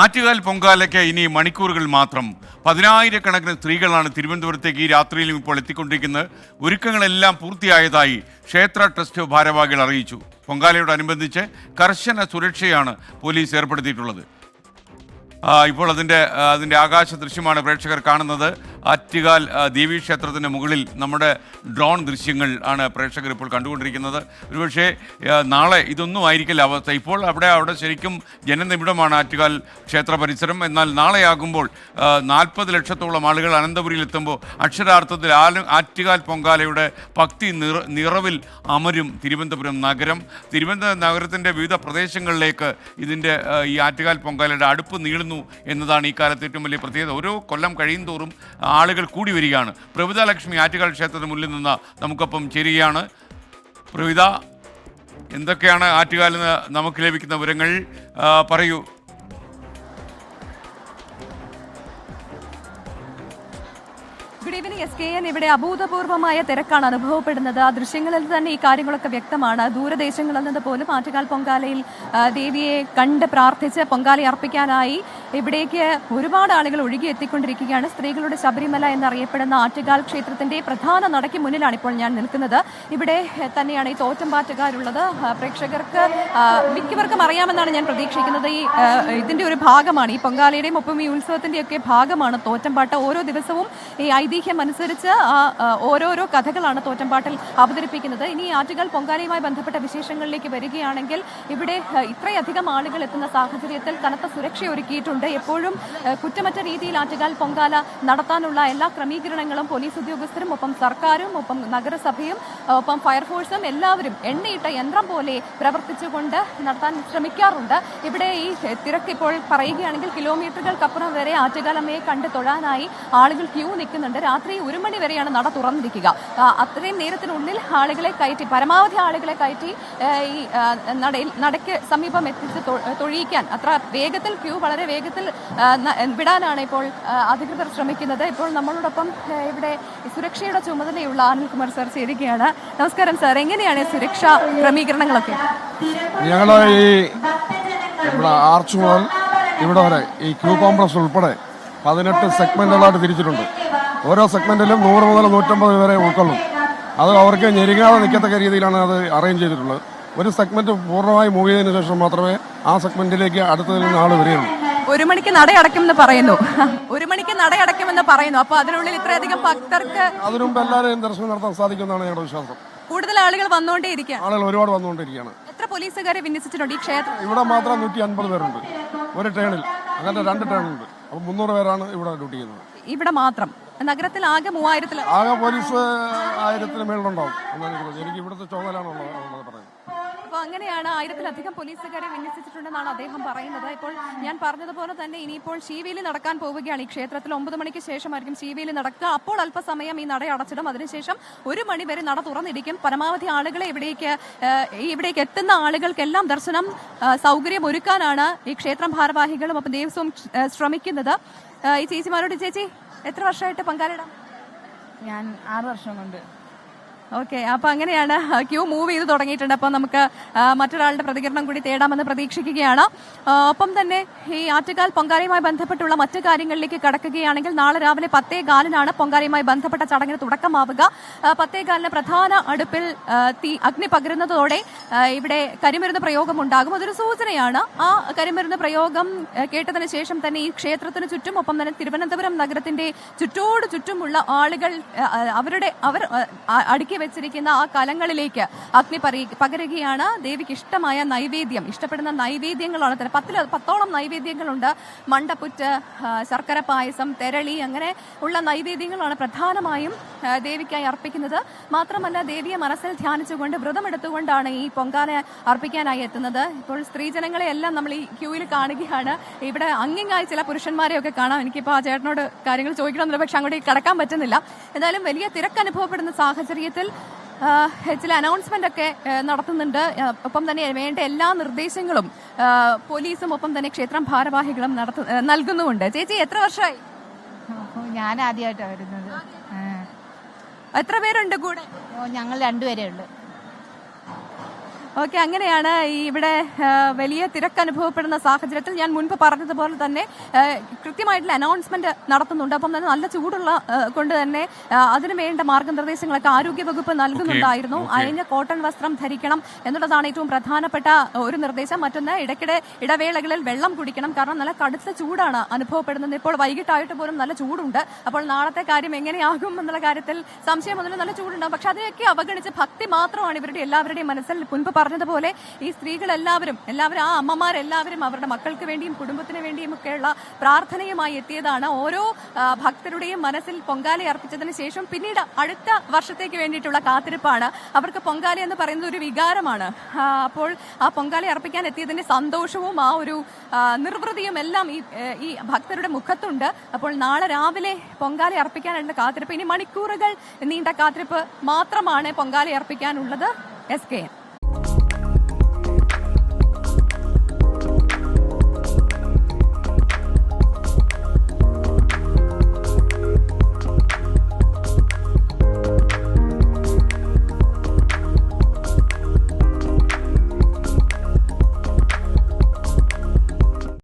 ആറ്റുകാൽ പൊങ്കാലയ്ക്ക് ഇനി മണിക്കൂറുകൾ മാത്രം. പതിനായിരക്കണക്കിന് സ്ത്രീകളാണ് തിരുവനന്തപുരത്തേക്ക് ഈ രാത്രിയിലും ഇപ്പോൾ എത്തിക്കൊണ്ടിരിക്കുന്നത്. ഒരുക്കങ്ങളെല്ലാം പൂർത്തിയായതായി ക്ഷേത്ര ട്രസ്റ്റ് ഭാരവാഹികൾ അറിയിച്ചു. പൊങ്കാലയോടനുബന്ധിച്ച് കർശന സുരക്ഷയാണ് പോലീസ് ഏർപ്പെടുത്തിയിട്ടുള്ളത്. ഇപ്പോൾ അതിൻ്റെ ആകാശ ദൃശ്യമാണ് പ്രേക്ഷകർ കാണുന്നത്. ആറ്റുകാൽ ദേവീക്ഷേത്രത്തിൻ്റെ മുകളിൽ നമ്മുടെ ഡ്രോൺ ദൃശ്യങ്ങൾ ആണ് പ്രേക്ഷകർ ഇപ്പോൾ കണ്ടുകൊണ്ടിരിക്കുന്നത്. ഒരുപക്ഷെ നാളെ ഇതൊന്നും ആയിരിക്കില്ല അവസ്ഥ. ഇപ്പോൾ അവിടെ ശരിക്കും ജനനിബിഡമാണ് ആറ്റുകാൽ ക്ഷേത്ര പരിസരം. എന്നാൽ നാളെയാകുമ്പോൾ 40 ലക്ഷത്തോളം ആളുകൾ അനന്തപുരിയിൽ എത്തുമ്പോൾ അക്ഷരാർത്ഥത്തിൽ ആറ്റുകാൽ പൊങ്കാലയുടെ ഭക്തി നിറവിൽ അമരും തിരുവനന്തപുരം നഗരം. തിരുവനന്തപുരം നഗരത്തിൻ്റെ വിവിധ പ്രദേശങ്ങളിലേക്ക് ഈ ആറ്റുകാൽ പൊങ്കാലയുടെ അടുപ്പ് നീളുന്നു എന്നതാണ് ഈ കാലത്ത് ഏറ്റവും വലിയ പ്രത്യേകത. ഓരോ കൊല്ലം കഴിയും തോറും ആളുകൾ കൂടി വരികയാണ്. പ്രവിത ലക്ഷ്മി ആറ്റുകാൽ ക്ഷേത്രത്തിന് മുന്നിൽ നിന്ന് നമുക്കൊപ്പം ചേരുകയാണ്. പ്രവിത, എന്തൊക്കെയാണ് ആറ്റുകാലിൽ നിന്ന് നമുക്ക് ലഭിക്കുന്ന വിവരങ്ങൾ? പറയൂ. Good evening SKN. ഇവിടെ അഭൂതപൂർവമായ തിരക്കാണ് അനുഭവപ്പെടുന്നത്. ആ ദൃശ്യങ്ങളിൽ തന്നെ ഈ കാര്യങ്ങളൊക്കെ വ്യക്തമാണ്. ദൂരദേശങ്ങളിൽ നിന്ന് പോലും ആറ്റുകാൽ പൊങ്കാലയിൽ ദേവിയെ കണ്ട് പ്രാർത്ഥിച്ച് പൊങ്കാല അർപ്പിക്കാനായി ഇവിടേക്ക് ഒരുപാട് ആളുകൾ ഒഴുകി എത്തിക്കൊണ്ടിരിക്കുകയാണ്. സ്ത്രീകളുടെ ശബരിമല എന്നറിയപ്പെടുന്ന ആറ്റുകാൽ ക്ഷേത്രത്തിന്റെ പ്രധാന നടയ്ക്ക് മുന്നിലാണ് ഇപ്പോൾ ഞാൻ നിൽക്കുന്നത്. ഇവിടെ തന്നെയാണ് ഈ തോറ്റമ്പാറ്റുകാരുള്ളത്. പ്രേക്ഷകർക്ക് മിക്കവർക്കും അറിയാമെന്നാണ് ഞാൻ പ്രതീക്ഷിക്കുന്നത്. ഇതിന്റെ ഒരു ഭാഗമാണ്, ഈ പൊങ്കാലയുടെയും ഒപ്പം ഈ ഉത്സവത്തിന്റെയൊക്കെ ഭാഗമാണ് തോറ്റമ്പാട്ട്. ഓരോ ദിവസവും ഈ ഐതിഹ്യം അനുസരിച്ച് ഓരോരോ കഥകളാണ് തോറ്റമ്പാട്ടിൽ അവതരിപ്പിക്കുന്നത്. ഇനി ആറ്റുകാൽ പൊങ്കാലയുമായി ബന്ധപ്പെട്ട വിശേഷങ്ങളിലേക്ക് വരികയാണെങ്കിൽ ഇവിടെ ഇത്രയധികം ആളുകൾ എത്തുന്ന സാഹചര്യത്തിൽ കനത്ത സുരക്ഷ ഒരുക്കിയിട്ടുണ്ട്. എപ്പോഴും കുറ്റമറ്റ രീതിയിൽ ആറ്റുകാൽ പൊങ്കാല നടത്താനുള്ള എല്ലാ ക്രമീകരണങ്ങളും പോലീസ് ഉദ്യോഗസ്ഥരും ഒപ്പം സർക്കാരും ഒപ്പം നഗരസഭയും ഒപ്പം ഫയർഫോഴ്സും എല്ലാവരും എണ്ണയിട്ട യന്ത്രം പോലെ പ്രവർത്തിച്ചുകൊണ്ട് നടത്താൻ ശ്രമിക്കാറുണ്ട്. ഇവിടെ ഈ തിരക്ക് ഇപ്പോൾ പറയുകയാണെങ്കിൽ കിലോമീറ്ററുകൾക്കപ്പുറം വരെ ആറ്റുകാലമ്മയെ കണ്ട് തൊഴാനായി ആളുകൾ ക്യൂ നിൽക്കുന്നുണ്ട്. രാത്രി 1 മണി വരെയാണ് നട തുറന്നിരിക്കുക. അത്രയും നേരത്തിനുള്ളിൽ ആളുകളെ കയറ്റി, പരമാവധി ആളുകളെ കയറ്റി ഈ നടയ്ക്ക് സമീപം എത്തിച്ച് തൊഴിയിക്കാൻ, അത്ര വേഗത്തിൽ ക്യൂ വളരെ വേഗത്തിൽ വിടാനാണ് ഇപ്പോൾ അധികൃതർ ശ്രമിക്കുന്നത്. ഇപ്പോൾ നമ്മളോടൊപ്പം ഇവിടെ സുരക്ഷയുടെ ചുമതലയുള്ള അനിൽകുമാർ സർ ചേരുകയാണ്. നമസ്കാരം സർ, എങ്ങനെയാണ് സുരക്ഷാ ക്രമീകരണങ്ങളൊക്കെ? ഞങ്ങൾ ഈ ആർച്ച് മുതൽ ഇവിടെ വരെ ഈ ക്യൂ കോംപ്ലക്സ് ഉൾപ്പെടെ 18 സെഗ്മെന്റുകളായിട്ട് തിരിച്ചിട്ടുണ്ട്. ഓരോ സെഗ്മെന്റിലും 100 മുതൽ 150 വരെ ഉൾക്കൊള്ളും. അത് അവർക്ക് ഞെരുങ്ങാതെ നിൽക്കത്തക്ക രീതിയിലാണ് അത് അറേഞ്ച് ചെയ്തിട്ടുള്ളത്. ഒരു സെഗ്മെന്റ് പൂർണ്ണമായി മൂവ് ചെയ്തതിനു ശേഷം മാത്രമേ ആ സെഗ്മെന്റിലേക്ക് അടുത്തതിൽ നിന്ന് ആൾ വരികയുള്ളൂ. 1 മണിക്ക് നടയടക്കുമെന്ന് പറയുന്നു. 1 മണിക്ക് നടയടക്കുമെന്ന് പറയുന്നു. അപ്പൊ അതിനുള്ളിൽ ഇത്രയധികം ഭക്തർക്ക് അതിനു മുമ്പ് എല്ലാവരെയും ദർശനം നടത്താൻ സാധിക്കുമെന്നാണ് ഞങ്ങളുടെ വിശ്വാസം. കൂടുതൽ ആളുകൾ വന്നുകൊണ്ടേയിരിക്കുകയാണ്. ആളുകൾ ഒരുപാട് വന്നുകൊണ്ടിരിക്കുകയാണ്. എത്ര പോലീസുകാരെ വിന്യസിച്ചിട്ടുണ്ട് ഈ ക്ഷേത്രം? ഇവിടെ മാത്രം 150 പേരുണ്ട് ഒരു ടേണിൽ. അങ്ങനെ 2 ടേണുണ്ട്. അപ്പൊ 300 പേരാണ് ഇവിടെ ഡ്യൂട്ടി ചെയ്യുന്നത്. ഇവിടെ മാത്രം നഗരത്തിൽ ആകെ 3000 ആകെ പോലീസ് 1000-ന് മേളിലുണ്ടാവും. എനിക്ക് ഇവിടുത്തെ ചുമതലയാണുള്ളത് പറയുന്നത്. അപ്പൊ അങ്ങനെയാണ് 1000-ലധികം പോലീസുകാരെ വിന്യസിച്ചിട്ടുണ്ടെന്നാണ് അദ്ദേഹം പറയുന്നത്. ഇപ്പോൾ ഞാൻ പറഞ്ഞതുപോലെ തന്നെ ഇനിയിപ്പോൾ ശീവേലി നടക്കാൻ പോവുകയാണ്. ഈ ക്ഷേത്രത്തിൽ 9 മണിക്ക് ശേഷമായിരിക്കും ശീവേലി നടക്കുക. അപ്പോൾ അല്പസമയം ഈ നട അടച്ചിടും. അതിനുശേഷം 1 മണി വരെ നട തുറന്നിരിക്കും. പരമാവധി ആളുകളെ ഇവിടേക്ക് എത്തുന്ന ആളുകൾക്കെല്ലാം ദർശനം സൗകര്യം ഒരുക്കാനാണ് ഈ ക്ഷേത്രം ഭാരവാഹികളും അപ്പം ദേവസ്വം ശ്രമിക്കുന്നത്. ഈ ചേച്ചിമാരോട്, ചേച്ചി എത്ര വർഷമായിട്ട് പൊങ്കാലയിടാം? ഞാൻ 6 വർഷം കൊണ്ട്. ഓക്കെ, അപ്പൊ അങ്ങനെയാണ് ക്യൂ മൂവ് ചെയ്ത് തുടങ്ങിയിട്ടുണ്ട്. അപ്പോൾ നമുക്ക് മറ്റൊരാളുടെ പ്രതികരണം കൂടി തേടാമെന്ന് പ്രതീക്ഷിക്കുകയാണ്. ഒപ്പം തന്നെ ഈ ആറ്റുകാൽ പൊങ്കാലയുമായി ബന്ധപ്പെട്ടുള്ള മറ്റു കാര്യങ്ങളിലേക്ക് കടക്കുകയാണെങ്കിൽ നാളെ രാവിലെ 10:15 പൊങ്കാലയുമായി ബന്ധപ്പെട്ട ചടങ്ങിന് തുടക്കമാവുക. 10:15 പ്രധാന അടുപ്പിൽ അഗ്നി പകരുന്നതോടെ ഇവിടെ കരിമരുന്ന് പ്രയോഗം ഉണ്ടാകും. അതൊരു സൂചനയാണ്. ആ കരിമരുന്ന് പ്രയോഗം കേട്ടതിന് ശേഷം തന്നെ ഈ ക്ഷേത്രത്തിന് ചുറ്റും ഒപ്പം തന്നെ തിരുവനന്തപുരം നഗരത്തിന്റെ ചുറ്റുമുള്ള ആളുകൾ അവർ അടുക്കി വെച്ചിരിക്കുന്ന ആ കലങ്ങളിലേക്ക് അഗ്നി പകരുകയാണ്. ദേവിക്ക് ഇഷ്ടമായ നൈവേദ്യം, ഇഷ്ടപ്പെടുന്ന നൈവേദ്യങ്ങളാണ്. 10ഓളം നൈവേദ്യങ്ങളുണ്ട്. മണ്ടപ്പുറ്റ്, ശർക്കര പായസം, തെരളി, അങ്ങനെ ഉള്ള നൈവേദ്യങ്ങളാണ് പ്രധാനമായും ദേവിക്കായി അർപ്പിക്കുന്നത്. മാത്രമല്ല ദേവിയെ മനസ്സിൽ ധ്യാനിച്ചുകൊണ്ട് വ്രതമെടുത്തുകൊണ്ടാണ് ഈ പൊങ്കാല അർപ്പിക്കാനായി എത്തുന്നത്. ഇപ്പോൾ സ്ത്രീജനങ്ങളെ എല്ലാം നമ്മൾ ഈ ക്യൂവിൽ കാണുകയാണ്. ഇവിടെ അങ്ങിങ്ങായി ചില പുരുഷന്മാരെയൊക്കെ കാണാം. എനിക്കിപ്പോൾ ആ ചേട്ടനോട് കാര്യങ്ങൾ ചോദിക്കണമെന്നില്ല, പക്ഷെ അങ്ങോട്ടേക്ക് കടക്കാൻ പറ്റുന്നില്ല. എന്തായാലും വലിയ തിരക്ക് അനുഭവപ്പെടുന്ന സാഹചര്യത്തിൽ ചില അനൗൺസ്മെന്റ് ഒക്കെ നടത്തുന്നുണ്ട്. ഒപ്പം തന്നെ വേണ്ട എല്ലാ നിർദ്ദേശങ്ങളും പോലീസും ഒപ്പം തന്നെ ക്ഷേത്രം ഭാരവാഹികളും നൽകുന്നുമുണ്ട്. ചേച്ചി എത്ര വർഷമായി? ഞാൻ ആദ്യമായിട്ടാണ് വരുന്നത്. എത്ര പേരുണ്ട് കൂടെ? ഞങ്ങൾ 2 പേരേ ഉള്ളൂ. ഓക്കെ, അങ്ങനെയാണ് ഈ ഇവിടെ വലിയ തിരക്ക് അനുഭവപ്പെടുന്ന സാഹചര്യത്തിൽ ഞാൻ മുൻപ് പറഞ്ഞതുപോലെ തന്നെ കൃത്യമായിട്ടുള്ള അനൗൺസ്മെന്റ് നടത്തുന്നുണ്ട്. അപ്പം തന്നെ നല്ല ചൂടുള്ള കൊണ്ട് തന്നെ അതിനു വേണ്ട മാർഗനിർദ്ദേശങ്ങളൊക്കെ ആരോഗ്യവകുപ്പ് നൽകുന്നുണ്ടായിരുന്നു. അയഞ്ഞ കോട്ടൺ വസ്ത്രം ധരിക്കണം എന്നുള്ളതാണ് ഏറ്റവും പ്രധാനപ്പെട്ട ഒരു നിർദ്ദേശം. മറ്റൊന്ന്, ഇടയ്ക്കിടെ ഇടവേളകളിൽ വെള്ളം കുടിക്കണം. കാരണം നല്ല കടുത്ത ചൂടാണ് അനുഭവപ്പെടുന്നത്. ഇപ്പോൾ വൈകിട്ടായിട്ട് പോലും നല്ല ചൂടുണ്ട്. അപ്പോൾ നാളത്തെ കാര്യം എങ്ങനെയാകും എന്നുള്ള കാര്യത്തിൽ സംശയം മുതൽ നല്ല ചൂടുണ്ടാകും. പക്ഷെ അതിനൊക്കെ അവഗണിച്ച് ഭക്തി മാത്രമാണ് ഇവരുടെ എല്ലാവരുടെയും മനസ്സിൽ. മുൻപ് പറഞ്ഞതുപോലെ ഈ സ്ത്രീകളെല്ലാവരും ആ അമ്മമാരെല്ലാവരും അവരുടെ മക്കൾക്ക് വേണ്ടിയും കുടുംബത്തിന് വേണ്ടിയും ഒക്കെയുള്ള പ്രാർത്ഥനയുമായി എത്തിയതാണ്. ഓരോ ഭക്തരുടെയും മനസ്സിൽ പൊങ്കാല അർപ്പിച്ചതിന് ശേഷം പിന്നീട് അടുത്ത വർഷത്തേക്ക് വേണ്ടിയിട്ടുള്ള കാത്തിരിപ്പാണ്. അവർക്ക് പൊങ്കാല എന്ന് പറയുന്നത് ഒരു വികാരമാണ്. അപ്പോൾ ആ പൊങ്കാല അർപ്പിക്കാൻ എത്തിയതിന്റെ സന്തോഷവും ആ ഒരു നിർവൃതിയും എല്ലാം ഈ ഭക്തരുടെ മുഖത്തുണ്ട്. അപ്പോൾ നാളെ രാവിലെ പൊങ്കാല അർപ്പിക്കാനുള്ള കാത്തിരിപ്പ്, ഇനി മണിക്കൂറുകൾ നീണ്ട കാത്തിരിപ്പ് മാത്രമാണ് പൊങ്കാല അർപ്പിക്കാനുള്ളത്. SKN.